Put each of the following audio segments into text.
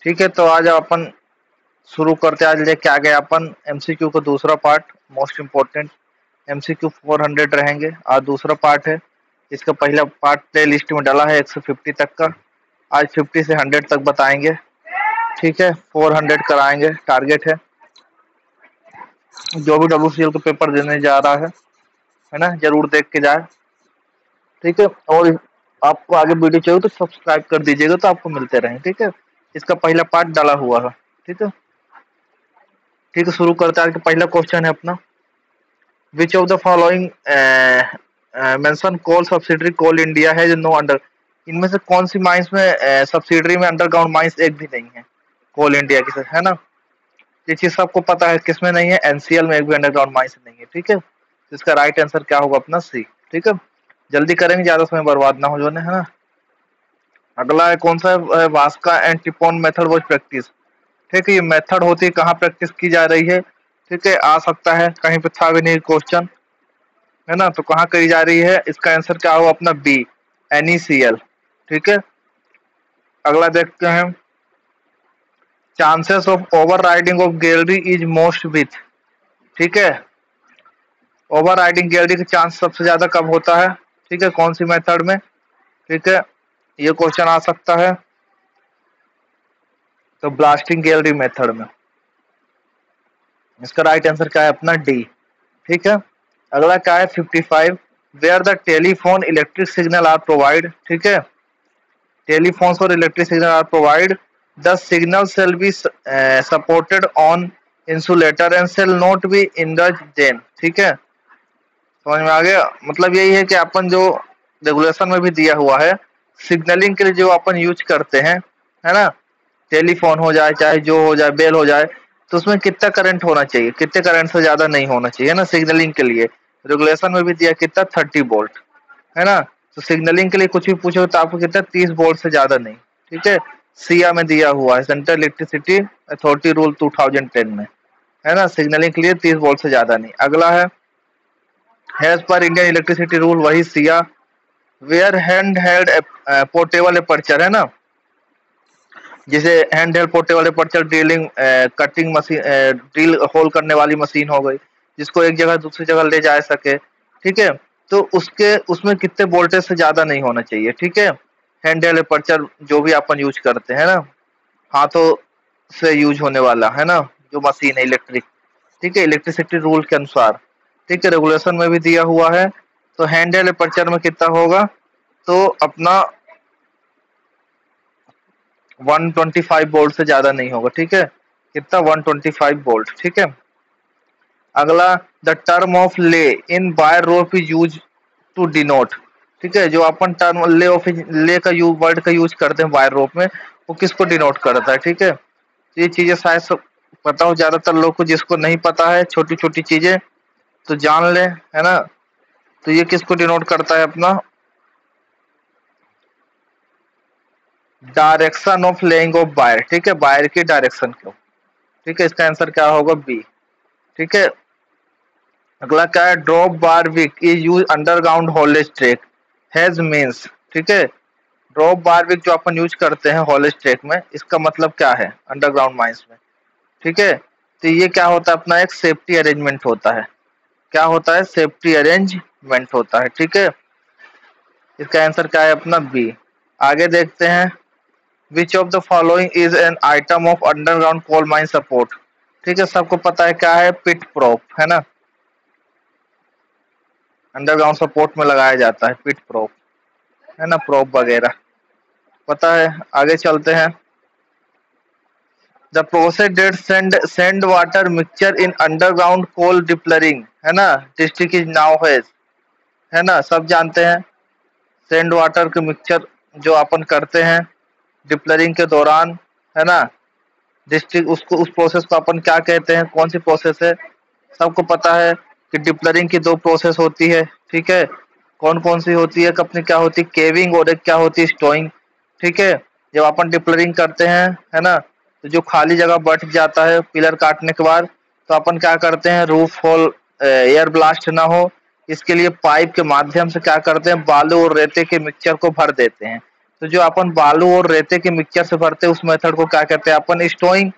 ठीक है, तो आज अपन शुरू करते हैं। आज लेके आ गए अपन एमसीक्यू का दूसरा पार्ट, मोस्ट इम्पोर्टेंट एमसीक्यू 400 रहेंगे। आज दूसरा पार्ट है। इसका पहला पार्ट प्ले लिस्ट में डाला है 150 तक का। आज 50 से 100 तक बताएंगे। ठीक है, 400 कराएंगे टारगेट है। जो भी WCL का पेपर देने जा रहा है ना, जरूर देख के जाए। ठीक है, और आपको आगे वीडियो चाहिए तो सब्सक्राइब कर दीजिएगा तो आपको मिलते रहें। ठीक है, इसका पहला पार्ट डाला हुआ है। ठीक है, ठीक है, शुरू करते हैं। आज का पहला क्वेश्चन है अपना, which of the following mention coal subsidiary coal India है जो नो अंडर। इनमें से कौन सी माइंस में सब्सिडरी में अंडरग्राउंड माइंस एक भी नहीं है कोल इंडिया की, है ना। ये चीज सबको पता है, किसमें नहीं है, एनसीएल में एक भी अंडरग्राउंड माइंस नहीं है। ठीक है, इसका राइट आंसर क्या होगा अपना सी। ठीक है, जल्दी करेंगे, ज्यादा समय बर्बाद ना हो जाने, है ना। अगला है कौन सा है, वास्का एंड टिपोन मेथड वॉज प्रैक्टिस। ठीक है, ये मेथड होती है, कहाँ प्रैक्टिस की जा रही है। ठीक है, आ सकता है कहीं पे था भी नहीं क्वेश्चन, है ना, तो कहाँ करी जा रही है, इसका आंसर क्या होगा अपना बी, NECL। ठीक है, अगला देखते हैं, chances of over riding of gallery is most with. ठीक है, ओवर राइडिंग गैलरी का चांस सबसे ज्यादा कब होता है, ठीक है, कौन सी मेथड में। ठीक है, ये क्वेश्चन आ सकता है, तो ब्लास्टिंग गैलरी मेथड में। इसका राइट आंसर क्या है अपना डी। ठीक है, अगला क्या है 55, where the telephone electric signal are provide. ठीक है, टेलीफोन्स और electric signal are provide, the signal shall be supported on insulator and shall not be in the जेन। ठीक है, समझ में आ गया। मतलब यही है कि अपन जो रेगुलेशन में भी दिया हुआ है, सिग्नलिंग के लिए जो अपन यूज करते हैं, है ना, टेलीफोन हो जाए चाहे जो हो जाए, बेल हो जाए, तो उसमें कितना करंट होना चाहिए, कितने करंट से ज्यादा नहीं होना चाहिए ना सिग्नलिंग के लिए। रेगुलेशन में भी दिया कितना 30 वोल्ट, है ना। तो सिग्नलिंग के लिए कुछ भी पूछो तो आपको कितना 30 वोल्ट से ज्यादा नहीं। ठीक है, सिया में दिया हुआ है, सेंट्रल इलेक्ट्रिसिटी अथॉरिटी रूल 2010 में, है ना, सिग्नलिंग के लिए 30 वोल्ट से ज्यादा नहीं। अगला है as per Indian electricity rule, वही सिया, where hand held portable apparatus, है ना, जिसे hand held portable apparatus drilling cutting machine, drill hole करने वाली मशीन हो गई, जिसको एक जगह दूसरी जगह ले जा सके। ठीक है, तो उसके उसमें कितने वोल्टेज से ज्यादा नहीं होना चाहिए। ठीक है, हैंड हेल्ड अपर्चर जो भी अपन यूज करते हैं ना, हाथों से यूज होने वाला, है ना, जो मशीन है इलेक्ट्रिक। ठीक है, इलेक्ट्रिसिटी रूल के अनुसार। ठीक है, रेगुलेशन में भी दिया हुआ है, तो हैंड हेल्ड अपर्चर में कितना होगा, तो अपना 125 वोल्ट से ज्यादा नहीं होगा। ठीक है, कितना 125 वोल्ट। ठीक है, अगला the term of lay in wire rope is use to denote. ठीक है, जो अपन टर्म ले ऑफ ले का यूज, वर्ड का यूज करते हैं वायर रोप में, वो किसको डिनोट करता है। ठीक है, तो ये चीजें शायद सब पता हो ज्यादातर लोग को, जिसको नहीं पता है छोटी छोटी चीजें तो जान ले, है ना। तो ये किसको डिनोट करता है अपना, direction of laying of wire. ठीक है, वायर की डायरेक्शन को। ठीक है, इसका आंसर क्या होगा बी। ठीक है, अगला क्या है, drop warrick is use underground haulage track has means. ठीक है, ड्रॉप बार विक जो अपन यूज करते हैं हॉलेज ट्रैक में, इसका मतलब क्या है अंडरग्राउंड माइंस में। ठीक है, तो ये क्या होता है अपना, एक सेफ्टी अरेंजमेंट होता है। क्या होता है, सेफ्टी अरेंजमेंट होता है। ठीक है, इसका आंसर क्या है अपना बी। आगे देखते हैं, which of the following is an item of underground coal mine support. ठीक है, सबको पता है क्या है, पिट प्रोप, है ना, अंडरग्राउंड सपोर्ट में लगाया जाता है पिट प्रोप, है ना, प्रोप वगैरह पता है। आगे चलते हैं, the process that sand water mixture in underground coal depillaring, है ना, डिस्ट्रिक्ट इज नाउ है ना, सब जानते हैं। सेंड वाटर के मिक्सचर जो अपन करते हैं डिप्लरिंग के दौरान, है ना, डिस्ट्रिक्ट, उसको उस प्रोसेस को अपन क्या कहते हैं, कौन सी प्रोसेस है। सबको पता है कि डिप्लरिंग की दो प्रोसेस होती है। ठीक है, कौन कौन सी होती है, अपनी क्या होती है केविंग, और एक क्या होती है स्टोइंग। ठीक है, जब अपन डिप्लरिंग करते हैं, है ना, तो जो खाली जगह बच जाता है पिलर काटने के बाद, तो अपन क्या करते हैं, रूफ होल एयर ब्लास्ट ना हो, इसके लिए पाइप के माध्यम से क्या करते हैं, बालू और रेते के मिक्सचर को भर देते हैं। तो जो अपन बालू और रेते के मिक्सचर से भरते हैं उस मेथड को क्या कहते हैं अपन? स्टोइंग।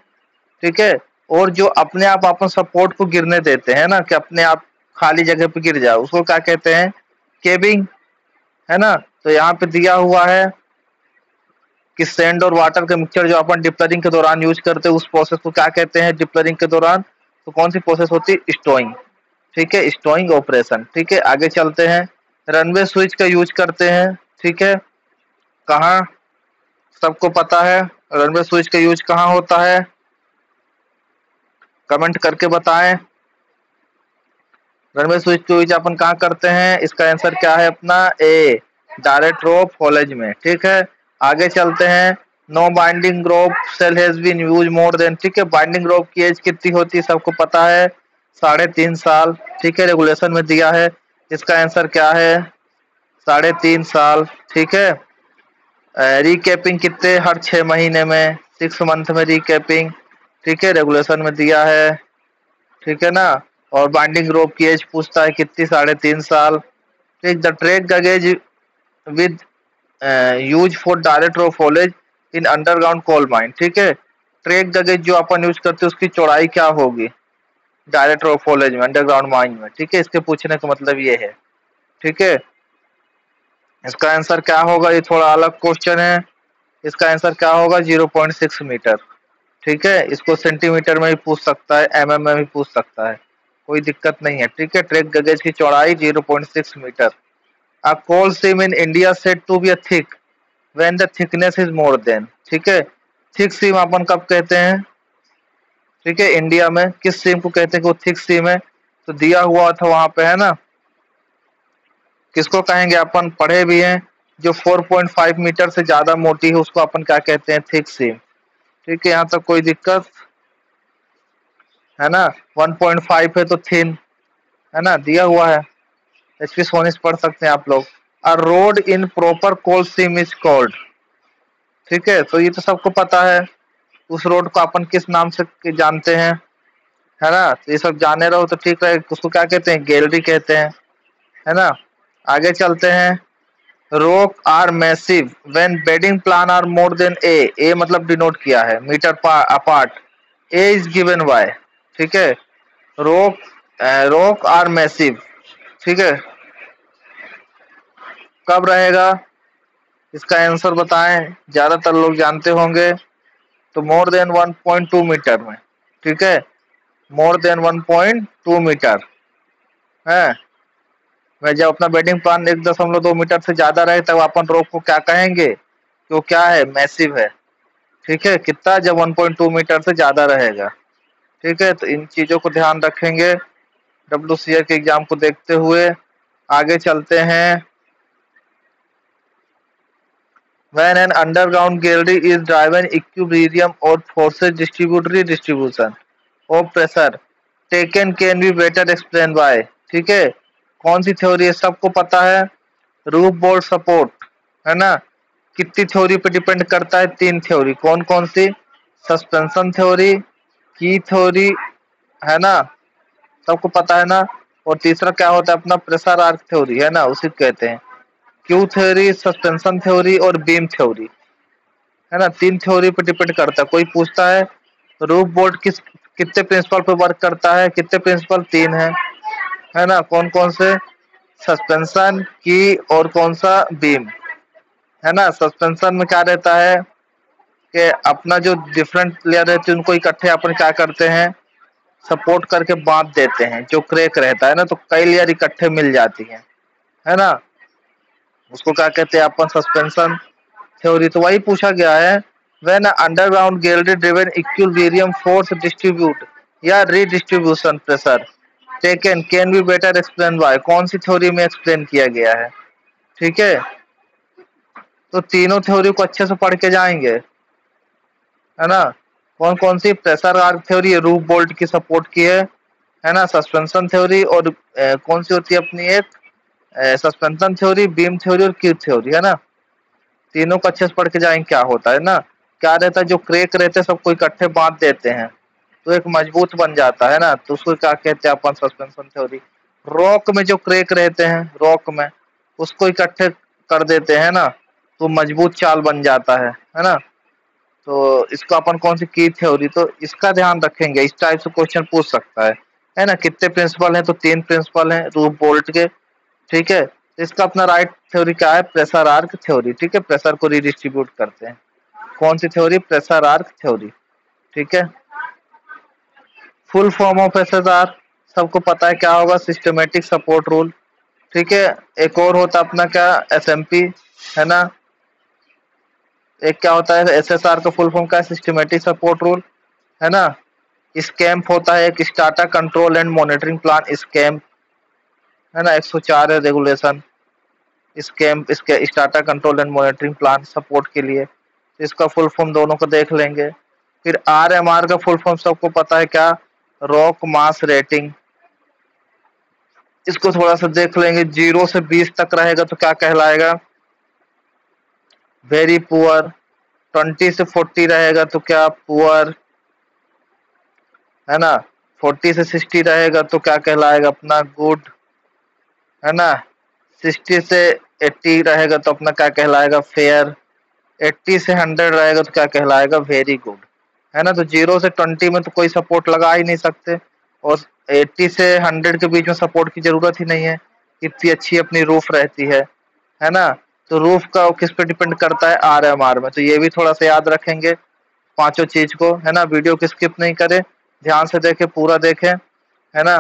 ठीक है। और जो अपने आप अपन सपोर्ट को गिरने देते हैं ना, कि अपने आप खाली जगह पे गिर जाए, उसको क्या कहते हैं? केबिंग। है ना। तो यहाँ पे दिया हुआ है कि सैंड और वाटर का मिक्सचर जो अपन डिप्लरिंग के दौरान यूज करते हैं उस प्रोसेस को क्या कहते हैं डिप्लरिंग के दौरान? तो कौन सी प्रोसेस होती है? स्टोइंग। ठीक है, स्टोइंग ऑपरेशन। ठीक है, आगे चलते हैं। रनवे स्विच का यूज करते हैं। ठीक है, कहाँ? सबको पता है रनवे स्विच का यूज कहाँ होता है? कमेंट करके बताएं। रनवे स्विच का यूज अपन कहाँ करते हैं? इसका आंसर क्या है अपना? ए, डायरेक्ट रोप फॉलेज में। ठीक है, आगे चलते हैं। No binding rope shall has been use more than. ठीक है, बाइंडिंग रोप की एज कितनी होती है सबको पता है? 3.5 साल। ठीक है, रेगुलेशन में दिया है। इसका आंसर क्या है? 3.5 साल। ठीक है। रिकैपिंग कितने? हर 6 महीने में, 6 मंथ में रिकैपिंग। ठीक है, रेगुलेशन में दिया है। ठीक है ना। और बाइंडिंग रोप की एज पूछता है कितनी? 3.5 साल। ठीक, the track gauge with use for direct rope haulage in underground coal mine. ठीक है, ट्रैक गगेज जो अपन यूज करते हैं उसकी चौड़ाई क्या होगी डायरेक्ट रोप फॉलेज में, अंडरग्राउंड माइन में? ठीक है, इसके पूछने का मतलब ये है। ठीक है, इसका आंसर क्या होगा? ये थोड़ा अलग क्वेश्चन है। इसका आंसर क्या होगा? 0.6 मीटर। ठीक है, इसको सेंटीमीटर में भी पूछ सकता है, एमएम में भी पूछ सकता है, कोई दिक्कत नहीं है। ठीक है, ट्रैक गगेज की चौड़ाई 0.6 मीटर। A coal seam in India said to be a thick when the thickness is more than. ठीक है, थिक सीम अपन कब कहते हैं? ठीक है, इंडिया में किस सीम को कहते हैं कि वो थिक सीम है? तो दिया हुआ था वहां पे, है ना। किसको कहेंगे? अपन पढ़े भी हैं, जो 4.5 मीटर से ज्यादा मोटी है उसको अपन क्या कहते हैं? थिक सीम। ठीक है, यहाँ तक कोई दिक्कत है ना। 1.5 है तो थिन, है ना, दिया हुआ है। एचपी सोनिस पढ़ सकते हैं आप लोग। A road in proper coal seam is called. ठीक है, तो ये तो सबको पता है। उस रोड को अपन किस नाम से जानते हैं? है ना, तो ये सब जाने रहो तो ठीक है। उसको क्या कहते हैं? गैलरी कहते हैं। है ना, आगे चलते हैं। Rock are massive when bedding plane are more than a मतलब डिनोट किया है meter apart. A is given by. ठीक है, रोक रोक आर मैसिव। ठीक है, कब रहेगा? इसका आंसर बताएं, ज्यादातर लोग जानते होंगे। तो मोर देन 1.2 मीटर में। ठीक है, मोर देन 1.2 मीटर है। मैं जब अपना बेडिंग प्लान 1.2 मीटर से ज्यादा रहे तब अपन रोक को क्या कहेंगे? तो क्या है? मैसिव है। ठीक है, कितना? जब 1.2 मीटर से ज्यादा रहेगा। ठीक है, तो इन चीजों को ध्यान रखेंगे WCR के एग्जाम को देखते हुए। आगे चलते हैं। When an underground gallery is driven equilibrium or forces distributory distribution of pressure taken can be better explained by। ठीक है, कौन सी थ्योरी है? सबको पता है, रूफ बोल्ट सपोर्ट। है ना, कितनी थ्योरी पे डिपेंड करता है? 3 थ्योरी। कौन कौन सी? सस्पेंशन थ्योरी, की थ्योरी, है ना, सबको पता है ना। और तीसरा क्या होता है अपना? प्रेशर आर्क थ्योरी, है ना, उसी को कहते हैं। क्यू थ्योरी, सस्पेंशन थ्योरी और बीम थ्योरी। है ना, 3 थ्योरी पे डिपेंड करता है। कोई पूछता है रूफ बोल्ट कितने प्रिंसिपल पे वर्क करता है? कितने प्रिंसिपल? 3 है ना, कौन कौन से? सस्पेंशन, की और कौन सा? बीम। है ना, सस्पेंशन में क्या रहता है कि अपना जो डिफरेंट लेयर रहते हैं उनको इकट्ठे अपन क्या करते हैं? सपोर्ट करके बांध देते हैं। जो क्रैक रहता है ना, तो कई लेयर इकट्ठे मिल जाती हैं, है ना, उसको क्या कहते हैं अपन? Suspension theory. तो वही पूछा गया है। When underground gallery driven equilibrium force distribute या redistribution pressure taken can be better explain by. कौन सी थ्योरी में एक्सप्लेन किया गया है? ठीक है, तो तीनों थ्योरी को अच्छे से पढ़ के जाएंगे, है ना। कौन कौन सी? Pressure arch theory roof bolt की सपोर्ट की है ना। सस्पेंशन थ्योरी और कौन सी होती है अपनी? एक सस्पेंशन थ्योरी, बीम थ्योरी और क्यू थ्योरी, है ना। तीनों को अच्छे से पढ़ के जाएंगे। क्या होता है ना, क्या रहता है? जो क्रेक रहते हैं सबको इकट्ठे बांध देते हैं तो एक मजबूत बन जाता है ना, तो उसको क्या कहते हैं अपन? Suspension theory. रॉक में जो क्रेक रहते हैं, रॉक में उसको इकट्ठे कर देते हैं ना, तो मजबूत चाल बन जाता है ना। तो इसको अपन कौन सी की थ्योरी, तो इसका ध्यान रखेंगे, इस टाइप से क्वेश्चन पूछ सकता है ना। कितने प्रिंसिपल हैं, तो 3 प्रिंसिपल हैं रूफ बोल्ट के, ठीक है। इसका अपना राइट थ्योरी क्या है, प्रेशर आर्क थ्योरी, ठीक है। प्रेशर को रिडिस्ट्रीब्यूट करते हैं, कौन सी थ्योरी, प्रेशर आर्क थ्योरी, ठीक है। फुल फॉर्म ऑफ एसएसआर सबको पता है क्या होगा, सिस्टमेटिक सपोर्ट रूल, ठीक है। एक और होता अपना क्या, एसएमपी, है ना। एक क्या होता है एसएसआर का फुल फॉर्म का, सिस्टमेटिक सपोर्ट रूल, है ना। स्कैम्प होता है एक, strata control and monitoring plan, SCAMP, है ना। 104 है रेगुलेशन, स्कैम्प, इसके strata control and monitoring plan support के लिए। तो इसका फुल फॉर्म दोनों को देख लेंगे। फिर आरएमआर का फुल फॉर्म सबको पता है क्या, रॉक मास रेटिंग, इसको थोड़ा सा देख लेंगे। 0 से 20 तक रहेगा तो क्या कहलाएगा, वेरी पुअर। 20 से 40 रहेगा तो क्या, पुअर, है ना। 40 से 60 रहेगा तो क्या कहलाएगा, अपना गुड, है ना। 60 से 80 रहेगा तो अपना क्या कहलाएगा, फेयर। 80 से 100 रहेगा तो क्या कहलाएगा, वेरी गुड, है ना। तो 0 से 20 में तो कोई सपोर्ट लगा ही नहीं सकते, और 80 से 100 के बीच में सपोर्ट की जरूरत ही नहीं है, इतनी अच्छी अपनी रूफ रहती है ना। तो रूफ का किस पे डिपेंड करता है, आरएमआर में। तो ये भी थोड़ा सा याद रखेंगे पांचों चीज को, है ना। वीडियो को स्किप नहीं करें, ध्यान से देखें, पूरा देखें, है ना।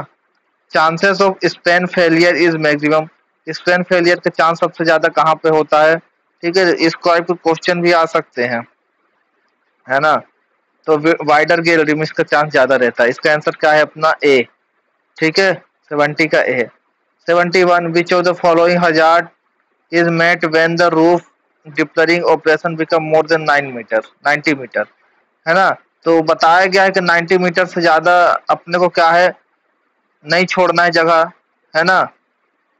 Chances of Spain failure is maximum, Spain failure का चांस सबसे ज्यादा कहाँ पे होता है, ठीक है। इस टाइप के क्वेश्चन भी आ सकते हैं, है ना। तो वाइडर गेल रिमिस का चांस ज्यादा रहता है। इसका आंसर क्या है अपना, ए, ठीक है। 70 का A. 71 which of the following hazard is met when the roof depillaring operation become more than 90 meter, है ना। तो बताया गया है कि 90 मीटर से ज्यादा अपने को क्या है, नहीं छोड़ना है जगह, है ना।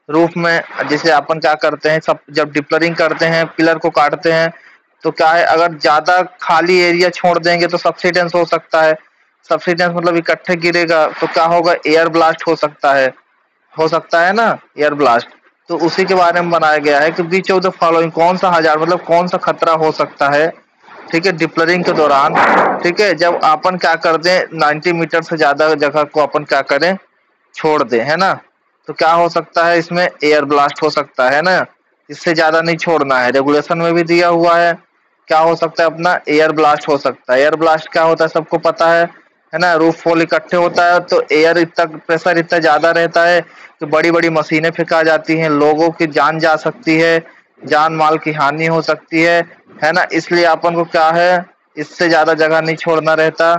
रूफ में जैसे अपन क्या करते हैं, सब जब डिप्लरिंग करते हैं, पिलर को काटते हैं, तो क्या है, अगर ज्यादा खाली एरिया छोड़ देंगे तो सब्सिडेंस हो सकता है। सब्सिडेंस मतलब इकट्ठे गिरेगा तो क्या होगा, एयर ब्लास्ट हो सकता है ना, एयर ब्लास्ट। तो उसी के बारे में बनाया गया है कि बीच ऑफ द फॉलोइंग, कौन सा हजार मतलब कौन सा खतरा हो सकता है, ठीक है, डिप्लरिंग के दौरान, ठीक है, जब अपन क्या कर दें 90 मीटर से ज्यादा जगह को अपन क्या करें, छोड़ दें, है ना। तो क्या हो सकता है, इसमें एयर ब्लास्ट हो सकता है ना, इससे ज्यादा नहीं छोड़ना है, रेगुलेशन में भी दिया हुआ है। क्या हो सकता है अपना, एयर ब्लास्ट हो सकता है। एयर ब्लास्ट क्या होता है सबको पता है ना। रूफ फॉल इकट्ठे होता है तो एयर इतना, प्रेशर इतना ज्यादा रहता है कि बड़ी बड़ी मशीनें फेंका जाती हैं, लोगों की जान जा सकती है, जान माल की हानि हो सकती है ना। इसलिए अपन को क्या है, इससे ज्यादा जगह नहीं छोड़ना रहता,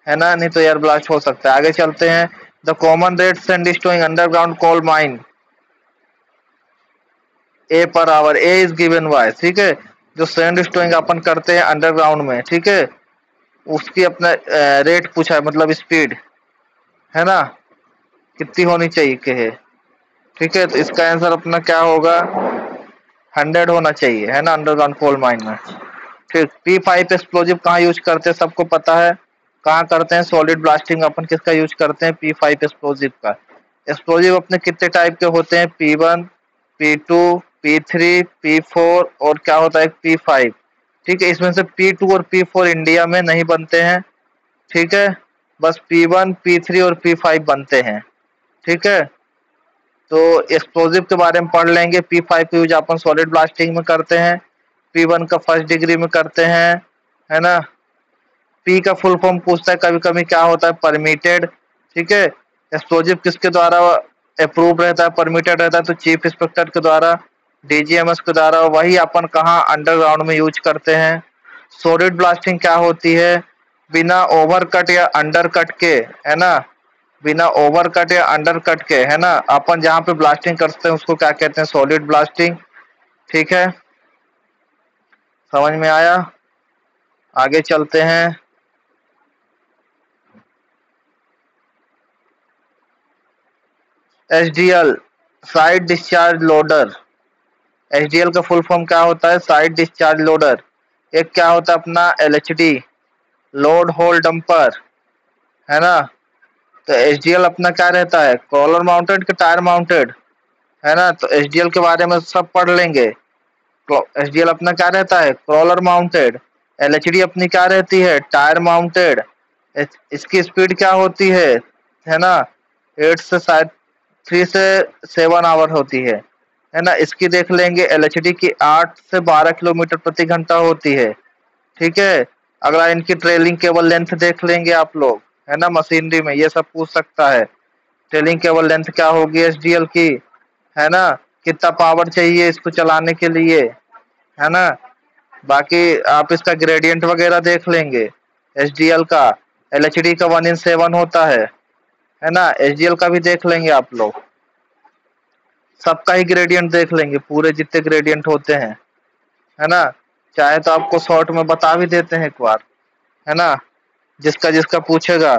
है ना, नहीं तो एयर ब्लास्ट हो सकता है। आगे चलते हैं। The common rate sand stowing underground coal mine, a per hour, a is given by, ठीक है। जो सैंड स्टोइंग अपन करते हैं अंडरग्राउंड में, ठीक है, उसकी अपना रेट पूछा है, मतलब स्पीड, है ना, कितनी होनी चाहिए के है, ठीक है। तो इसका आंसर अपना क्या होगा, 100 होना चाहिए, है ना, अंडरग्राउंड कोल माइन में। फिर P5 एक्सप्लोजिव कहाँ यूज करते हैं सबको पता है, कहाँ करते हैं, सॉलिड ब्लास्टिंग अपन किसका यूज करते हैं, P5 एक्सप्लोजिव का। एक्सप्लोजिव अपने कितने टाइप के होते हैं, P1, P2, P3, P4 और क्या होता है P5, ठीक है। इसमें से P2 और P4 इंडिया में नहीं बनते हैं, ठीक है, बस P1, P3 और P5 बनते हैं, ठीक है। तो एक्सप्लोजिव के बारे में पढ़ लेंगे। P5 का यूज अपन सॉलिड ब्लास्टिंग में करते हैं, P1 का फर्स्ट डिग्री में करते हैं, है ना। P का फुल फॉर्म पूछता है कभी कभी क्या होता है, परमिटेड, ठीक है। एक्सप्लोजिव किसके द्वारा अप्रूव रहता है, परमिटेड रहता है, तो चीफ इंस्पेक्टर के द्वारा, डीजीएमएस के द्वारा। वही अपन कहाँ, अंडरग्राउंड में यूज करते हैं। सॉलिड ब्लास्टिंग क्या होती है, बिना ओवरकट या अंडरकट के, है ना, बिना ओवरकट या अंडरकट के, है ना, अपन जहाँ पे ब्लास्टिंग करते हैं उसको क्या कहते हैं, सॉलिड ब्लास्टिंग, ठीक है। समझ में आया, आगे चलते हैं। HDL, side discharge loader, HDL का फुल फॉर्म क्या होता है, साइड डिस्चार्ज लोडर। एक क्या होता है अपना एलएचडी, लोड होल डंपर, है ना। तो एचडीएल अपना क्या रहता है, कॉलर माउंटेड के टायर माउंटेड, है ना। तो एचडीएल के बारे में सब पढ़ लेंगे। एचडीएल अपना क्या रहता है, क्रॉलर माउंटेड। एलएचडी अपनी क्या रहती है, टायर माउंटेड। इसकी स्पीड क्या होती है ना, 8 से शायद 3 से 7 आवर होती है ना। इसकी देख लेंगे, एलएचडी की 8 से 12 किलोमीटर प्रति घंटा होती है। ठीक है, अगला इनकी ट्रेलिंग केबल लेंथ देख लेंगे आप लोग, है ना। मशीनरी में ये सब पूछ सकता है, ट्रेलिंग केबल लेंथ क्या होगी एचडीएल की, है ना। कितना पावर चाहिए इसको चलाने के लिए, है ना। बाकी आप इसका ग्रेडियंट वगैरह देख लेंगे एचडीएल का। एलएचडी का 1:7 होता है ना। एचडीएल का भी देख लेंगे आप लोग, सबका ही ग्रेडियंट देख लेंगे, पूरे जितने ग्रेडियंट होते हैं, है ना। चाहे तो आपको शॉर्ट में बता भी देते हैं एक बार, है ना। जिसका जिसका पूछेगा,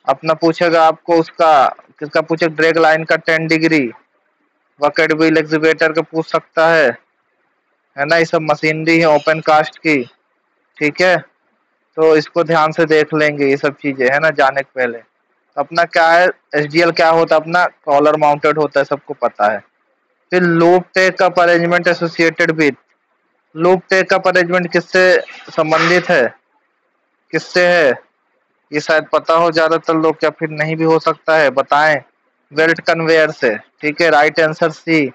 अपना पूछेगा आपको उसका, किसका पूछे, ड्रैग लाइन का 10 डिग्री, बकेट व्हील एक्सीवेटर का पूछ सकता है ना। ये सब मशीनरी है ओपन कास्ट की, ठीक है। तो इसको ध्यान से देख लेंगे ये सब चीजें, है ना, जाने के पहले। अपना क्या है, एचडीएल क्या होता है, अपना कॉलर माउंटेड होता है, सबको पता है। फिर loop take up arrangement associated with, loop take up arrangement किससे संबंधित है, किससे है, ये शायद पता हो ज्यादातर लोग, या फिर नहीं भी हो सकता है, बताएं। बेल्ट कन्वेयर से, ठीक है, राइट आंसर सी।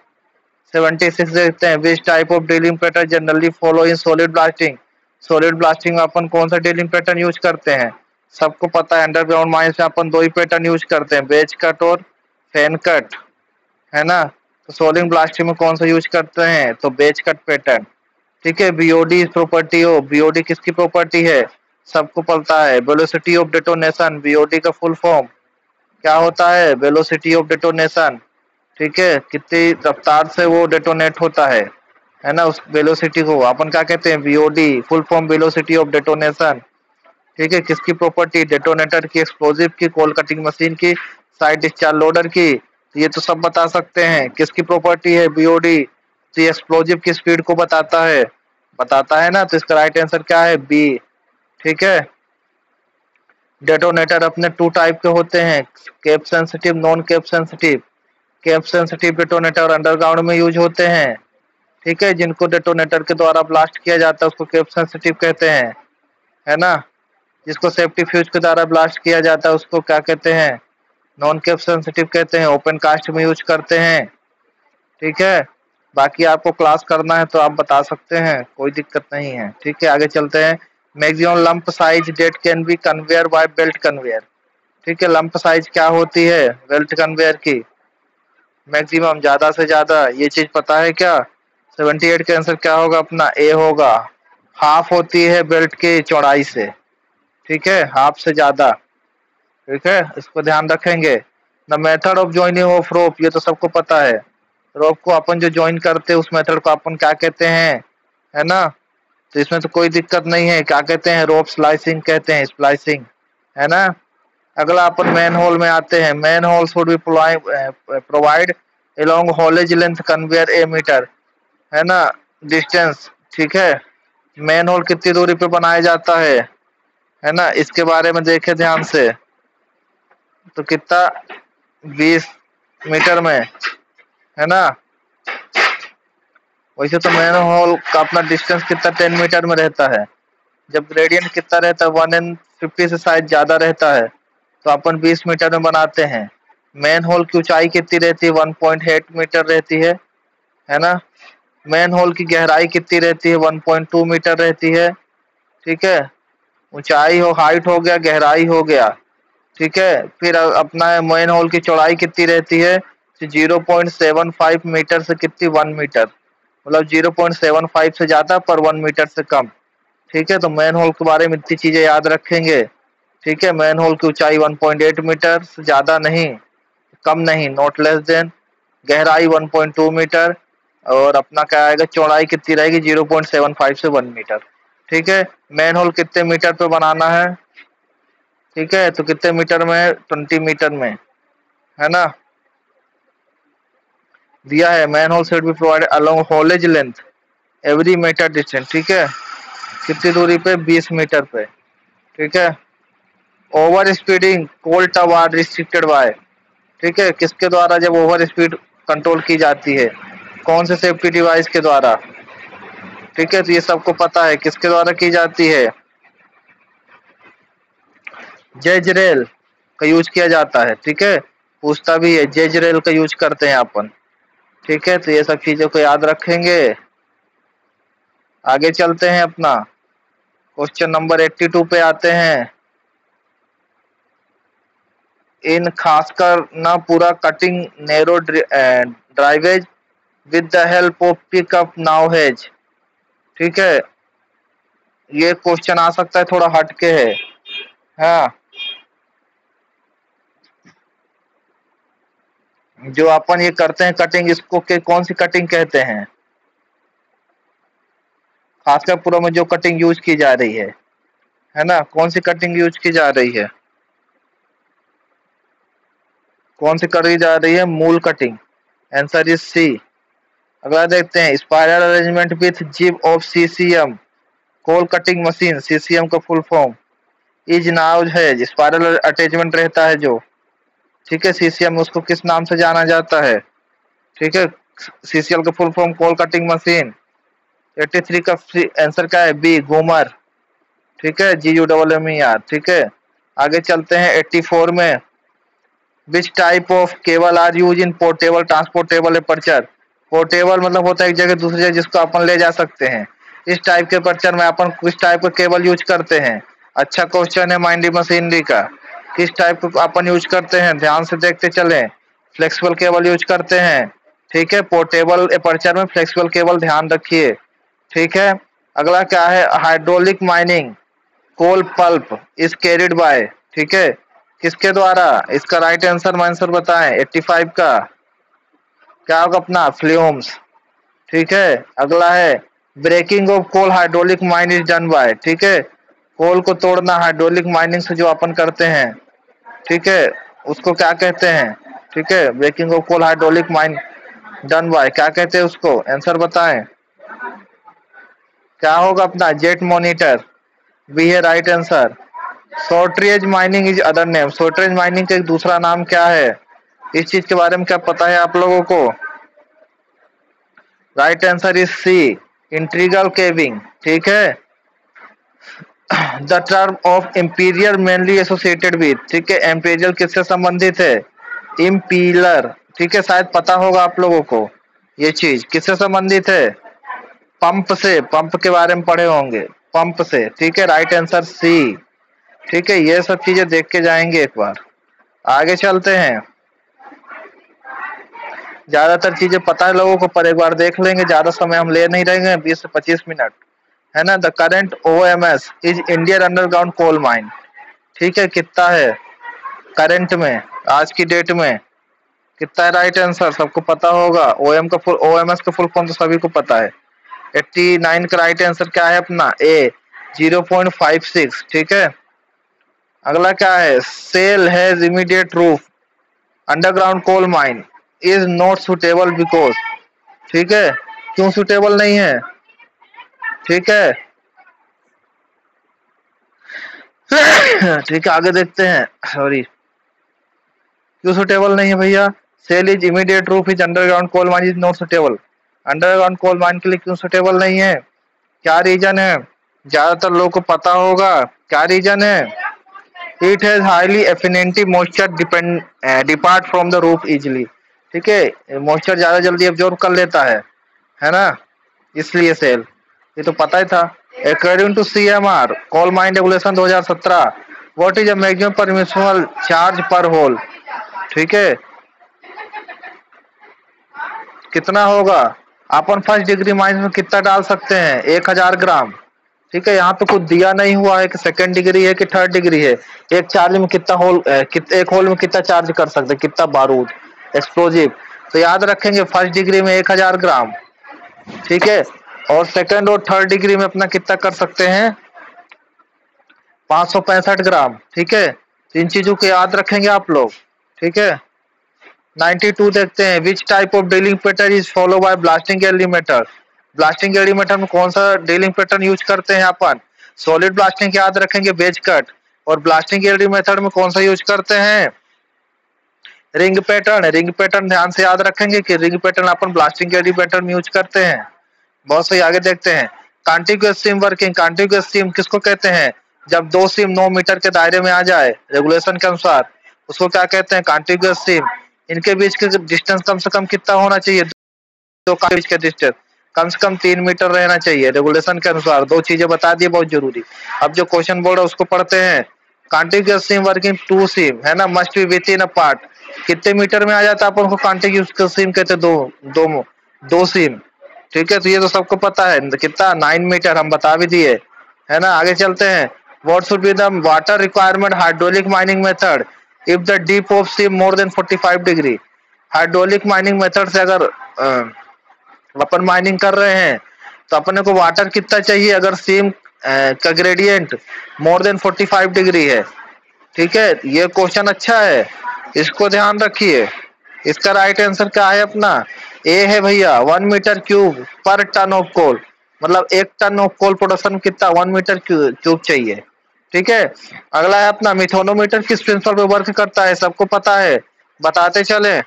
76 देखते हैं, which type of drilling pattern generally follow in solid blasting, solid blasting में अपन कौन सा ड्रिलिंग पैटर्न यूज करते हैं, सबको पता है। अंडरग्राउंड माइंस में अपन 2 ही पैटर्न यूज करते हैं, बेज कट और फैन कट, है ना। तो सॉलिड ब्लास्टिंग में कौन सा यूज करते हैं, तो बेज कट पैटर्न, ठीक है। बीओडी प्रॉपर्टी हो, बीओडी किसकी प्रॉपर्टी है, सबको पता है। वेलोसिटी ऑफ डेटोनेशन, बीओडी का फुल फॉर्म क्या होता है, वेलोसिटी ऑफ डेटोनेशन, ठीक है। कितनी रफ्तार से वो डेटोनेट होता है ना, उस वेलोसिटी को अपन क्या कहते हैं, VOD, full form velocity of detonation, ठीक है। किसकी प्रॉपर्टी, डेटोनेटर की, एक्सप्लोजिव की, कोल कटिंग मशीन की, साइड डिस्चार्ज लोडर की। तो ये तो सब बता सकते हैं, किसकी प्रॉपर्टी है वीओडी, तो ये एक्सप्लोजिव की स्पीड को बताता है ना। तो इसका राइट आंसर क्या है, बी, ठीक है। डेटोनेटर अपने 2 टाइप के होते हैं, cap sensitive, non cap sensitive. Cap sensitive detonator underground में यूज होते हैं, ठीक है। जिनको डेटोनेटर के द्वारा ब्लास्ट किया जाता है उसको कैप सेंसिटिव कहते हैं, है ना। जिसको सेफ्टी फ्यूज के द्वारा ब्लास्ट किया जाता है उसको क्या कहते हैं, नॉन कैप सेंसिटिव कहते हैं, ओपन कास्ट में यूज करते हैं, ठीक है। बाकी आपको क्लास करना है तो आप बता सकते हैं, कोई दिक्कत नहीं है, ठीक है। आगे चलते हैं, maximum lump size that can be conveyor by belt conveyor, ठीक है। लंप साइज क्या होती है बेल्ट कन्वेयर की, मैक्सिमम, ज्यादा से ज्यादा, ये चीज पता है क्या। 78 का आंसर क्या होगा अपना, ए होगा। हाफ होती है बेल्ट की चौड़ाई से, ठीक है, हाफ से ज्यादा, ठीक है। इसको ध्यान रखेंगे। The method of joining of rope, ये तो सबको पता है, रोप को अपन जो ज्वाइन करते हैं उस मेथड को अपन क्या कहते हैं, है ना। तो इसमें तो कोई दिक्कत नहीं है, क्या कहते हैं, रोप स्लाइसिंग कहते हैं, स्प्लाइसिंग, है ना। अगला अपन मैन होल में आते हैं, manhole should be provide along haulage length conveyor a metre, है ना, डिस्टेंस, ठीक है। मैन होल कितनी दूरी पे बनाया जाता है ना, इसके बारे में देखे ध्यान से, तो कितना, 20 मीटर में, है ना। वैसे तो मैन होल का अपना डिस्टेंस कितना 10 मीटर में रहता है, जब ग्रेडियंट कितना रहता है 150 से शायद ज्यादा रहता है, तो अपन 20 मीटर में बनाते हैं। मैन होल की ऊंचाई कितनी रहती है, 1.8 मीटर रहती है ना। मैन होल की गहराई कितनी रहती है, 1.2 मीटर रहती है, ठीक है। ऊंचाई हो, हाइट हो गया, गहराई हो गया, ठीक है। फिर अपना मैन होल की चौड़ाई कितनी रहती है, 0.75 मीटर से कितनी, 1 मीटर, मतलब 0.75 से ज्यादा पर 1 मीटर से कम, ठीक है। तो मैन होल के बारे में इतनी चीजें याद रखेंगे, ठीक है। मैन होल की ऊंचाई 1.8 मीटर से ज्यादा नहीं, कम नहीं, नॉट लेस देन। गहराई 1.2 मीटर, और अपना क्या आएगा, चौड़ाई कितनी रहेगी, 0.75 से 1 मीटर, ठीक है। मैन होल कितने मीटर पे बनाना है, ठीक है, तो कितने मीटर में, 20 मीटर में, है ना, दिया है। Manhole should be provided along haulage length every metre distance, ठीक है। कितनी दूरी पे, 20 मीटर पे, ठीक है। Over speeding coal tub are restricted by, ठीक है, किसके द्वारा जब ओवर स्पीड कंट्रोल की जाती है, कौन से सेफ्टी डिवाइस के द्वारा, ठीक है, तो ये सबको पता है किसके द्वारा की जाती है, जेजरेल का यूज किया जाता है। ठीक है, पूछता भी है जेजरेल का यूज करते हैं अपन। ठीक है, तो ये सब चीजों को याद रखेंगे। आगे चलते हैं, अपना क्वेश्चन नंबर 82 पे आते हैं। इन खासकर ना पूरा cutting narrow driveage with the help of pickup now hedge. ठीक है, ये क्वेश्चन आ सकता है, थोड़ा हटके है। हाँ, जो अपन ये करते हैं कटिंग, इसको के कौन सी कटिंग कहते हैं, खासकर पूरा में जो कटिंग यूज की जा रही है ना, कौन सी कटिंग यूज की जा रही है, कौन सी करी जा रही है, मूल कटिंग। आंसर इज सी। अगला देखते हैं, spiral arrangement with jib of CCM coal cutting machine. CCM का फुल फॉर्म इज नाउ है, स्पाइरल अटैचमेंट रहता है जो। ठीक है, सीसीएम उसको किस नाम से जाना जाता है। ठीक है, सीसीएल का फुल फॉर्म कोल कटिंग मशीन। 83 का आंसर क्या है, बी घूमर। ठीक है, GUMMER। ठीक है, आगे चलते हैं 84 में। Which type of cable are use in portable transportable aperture. Portable मतलब होता है एक जगह दूसरी जगह जिसको अपन ले जा सकते हैं। इस टाइप के अपर्चर में अपन किस टाइप का केबल यूज करते हैं। अच्छा क्वेश्चन है माइंडी मशीनरी का। किस टाइप का अपन यूज करते हैं, ध्यान से देखते चलें। फ्लेक्सिबल केबल यूज करते हैं। ठीक है, पोर्टेबल अपर्चर में फ्लेक्सिबल केबल, ध्यान रखिए। ठीक है, अगला क्या है, hydraulic mining coal pulp is carried by. ठीक है, किसके द्वारा, इसका राइट आंसर बताएं। 85 का क्या होगा अपना, फ्लूम्स। ठीक है, अगला है breaking of coal hydraulic mine is done by. ठीक है, कोल को तोड़ना हाइड्रोलिक माइनिंग से जो अपन करते हैं, ठीक है, उसको क्या कहते हैं। ठीक है, breaking of coal hydraulic mine done by क्या कहते हैं उसको, आंसर बताएं। क्या होगा अपना, जेट मॉनिटर भी है right answer. Shortage mining is other name. Shortage mining का एक दूसरा नाम क्या है, इस चीज के बारे में क्या पता है आप लोगों को। Right answer is C, integral caving. ठीक है, the term of imperial mainly associated with. ठीक है, इंपीरियल किससे संबंधित है, इम्पीलर। ठीक है, शायद पता होगा आप लोगों को ये चीज किससे संबंधित है, पंप से। पंप के बारे में पढ़े होंगे, पंप से। ठीक है, राइट आंसर सी। ठीक है, ये सब चीजें देख के जाएंगे एक बार। आगे चलते हैं, ज्यादातर चीजें पता है लोगों को, पर एक बार देख लेंगे, ज्यादा समय हम ले नहीं रहेंगे, 20 से 25 मिनट है ना। The current OMS is Indian underground coal mine. ठीक है, कितना है करंट में, आज की डेट में कितना है, राइट आंसर सबको पता होगा। OMS का फुल फॉर्म तो सभी को पता है। 89 का राइट आंसर क्या है अपना, ए 0.56। ठीक है, अगला क्या है, shale has immediate roof underground coal mine is not suitable because. ठीक है, क्यों सुटेबल नहीं है। ठीक है ठीक है, आगे देखते हैं, सॉरी, क्यों सुटेबल नहीं है भैया। Shale is immediate roof is underground coal mine is not suitable. Underground coal mine के लिए क्यों सुटेबल नहीं है, क्या रीजन है, ज्यादातर लोगों को पता होगा क्या रीजन है। It has highly affinity moisture depart from the roof easily. ठीक है, मॉइस्चर ज्यादा जल्दी एब्जॉर्ब कर लेता है ना, इसलिए सेल, ये तो पता ही था। According to CMR coal mine regulation 2017, what is a maximum permissible charge per hole. ठीक है, कितना होगा, अपन फर्स्ट डिग्री माइंस में कितना डाल सकते हैं, 1000 ग्राम। ठीक है, यहाँ पे कुछ दिया नहीं हुआ है कि सेकंड डिग्री है कि थर्ड डिग्री है। एक चार्ज में कितना होल, एक होल में कितना चार्ज कर सकते हैं, कितना बारूद एक्सप्लोजिव। तो याद रखेंगे फर्स्ट डिग्री में 1000 ग्राम। ठीक है, और सेकंड और थर्ड डिग्री में अपना कितना कर सकते हैं, 565 ग्राम। ठीक है, इन चीजों को याद रखेंगे आप लोग। ठीक है, 92 देखते हैं, which type of drilling pattern is follow by blasting eliminator. Blasting eliminator में कौन सा ड्रिलिंग पैटर्न यूज करते हैं अपन, सॉलिड ब्लास्टिंग याद रखेंगे, वेज कट। और ब्लास्टिंग एलडी मेथड में कौन सा यूज करते हैं, रिंग पैटर्न। रिंग पैटर्न ध्यान से याद रखेंगे कि रिंग पैटर्न अपन ब्लास्टिंग एलडी पैटर्न में यूज करते हैं। बहुत सही, आगे देखते हैं, कॉन्टिग्युअस स्ट्रीम वर्किंग, कॉन्टिग्युअस स्ट्रीम किसको कहते हैं? जब दो स्ट्रीम 9 मीटर के दायरे में आ जाए रेगुलेशन के अनुसार, उसको क्या कहते हैं? कॉन्टिग्युअस स्ट्रीम। इनके बीच के डिस्टेंस कम से कम कितना होना चाहिए? दो के बीच का डिस्टेंस कम से कम 3 मीटर रहना चाहिए रेगुलेशन के अनुसार। दो चीजें बता दी बहुत जरूरी। अब जो क्वेश्चन बोर्ड है उसको पढ़ते हैं। कॉन्टिग्युअस स्ट्रीम वर्किंग टू स्ट्रीम है ना, must be with in a part. कितने मीटर में आ जाता है? अपन को कॉन्टिग्युअस स्ट्रीम कहते हैं, दो स्ट्रीम। ठीक है, तो ये तो सबको पता है कितना 9 मीटर हम बता भी दिए है ना। आगे चलते हैं। What should be the water requirement hydraulic mining method if the deep of stream more than 45 degree. Hydraulic mining method से अगर अपन माइनिंग कर रहे हैं तो अपने को वाटर कितना चाहिए अगर स्ट्रीम का ग्रेडियंट मोर देन 45 डिग्री है। ठीक है, ये क्वेश्चन अच्छा है, इसको ध्यान रखिए। इसका राइट आंसर क्या है अपना? ए है भैया, 1 मीटर क्यूब पर टन ऑफ कोल। मतलब 1 टन ऑफ कोल प्रोडक्शन कितना? 1 मीटर क्यूब चाहिए। ठीक है, अगला है अपना मिथोनोमीटर किस प्रिंसिपल पे वर्क करता है? सबको पता है, बताते चले।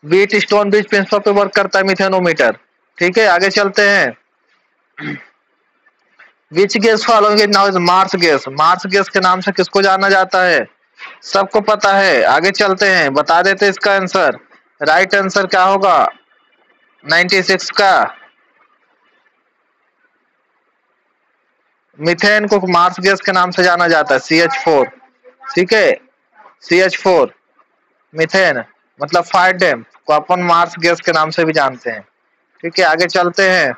व्हीट स्टोन ब्रिज प्रिंसिपल पे वर्क करता है मिथेनोमीटर। ठीक है, आगे चलते हैं। Which gas following is now marsh gas. Marsh gas के नाम से किसको जाना जाता है? सबको पता है। आगे चलते हैं, बता देते इसका आंसर। राइट आंसर क्या होगा 96 का? मीथेन को मार्स गैस के नाम से जाना जाता है, CH4। ठीक है, CH4 मीथेन मतलब फायर डैम को अपन मार्स गैस के नाम से भी जानते हैं। ठीक है, आगे चलते हैं,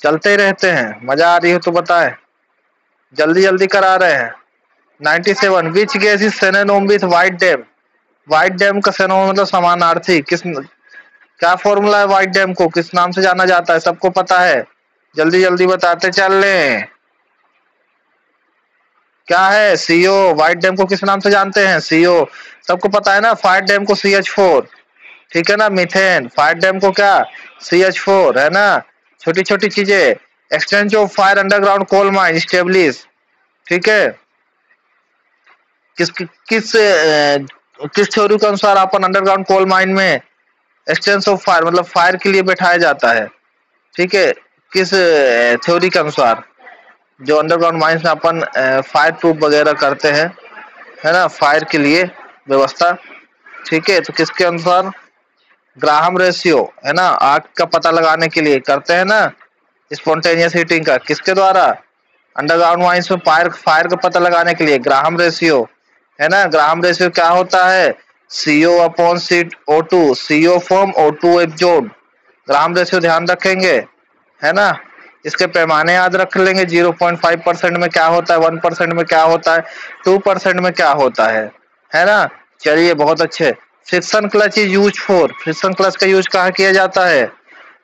चलते ही रहते हैं। मजा आ रही हो तो बताए, जल्दी जल्दी करा रहे हैं। 97 which gas is synonym with white dam. White dam का सिनोनिम मतलब समानार्थी। किस क्या फॉर्मूला है व्हाइट डैम को किस नाम से जाना जाता है? सबको पता है, जल्दी जल्दी बताते चल लें। क्या है? CO। व्हाइट डैम को किस नाम से जानते हैं? CO। सबको पता है ना, फायर डैम को CH4। ठीक है ना, मीथेन। फायर डैम को क्या? CH4 है ना। छोटी छोटी चीजें। Exchange of fire underground coal mine establish. ठीक है, किस किस किस थ्योरी के अनुसार अपन अंडरग्राउंड कोल माइन में एक्सचेंज ऑफ फायर मतलब फायर के लिए बैठाया जाता है? ठीक है, किस थ्योरी के अनुसार? जो अंडरग्राउंड माइंस में अपन फायर प्रूफ वगैरह करते हैं है ना, फायर के लिए व्यवस्था। ठीक है, तो किसके अनुसार? ग्राहम रेशियो है ना, आग का पता लगाने के लिए करते हैं ना स्पॉन्टेनियस हीटिंग का। किसके द्वारा? अंडरग्राउंड माइंस में फायर का पता लगाने के लिए ग्राहम रेशियो है ना। ग्राहम रेशियो क्या होता है? CO upon CO2। CO form O2 absorb. Graham ratio ध्यान रखेंगे है ना। इसके पैमाने याद रख लेंगे। 0.5% में क्या होता है, 1% में क्या होता है, 2% में क्या होता है ना। चलिए, बहुत अच्छे। Friction clutch is use for. Friction clutch का यूज कहाँ किया जाता है?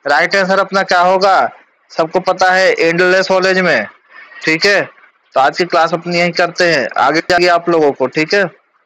राइट आंसर अपना क्या होगा? सबको पता है, एंडलेस हॉलेज में। ठीक है, तो आज की क्लास अपनी यही करते हैं, आगे जाइए आप लोगों को। ठीक है।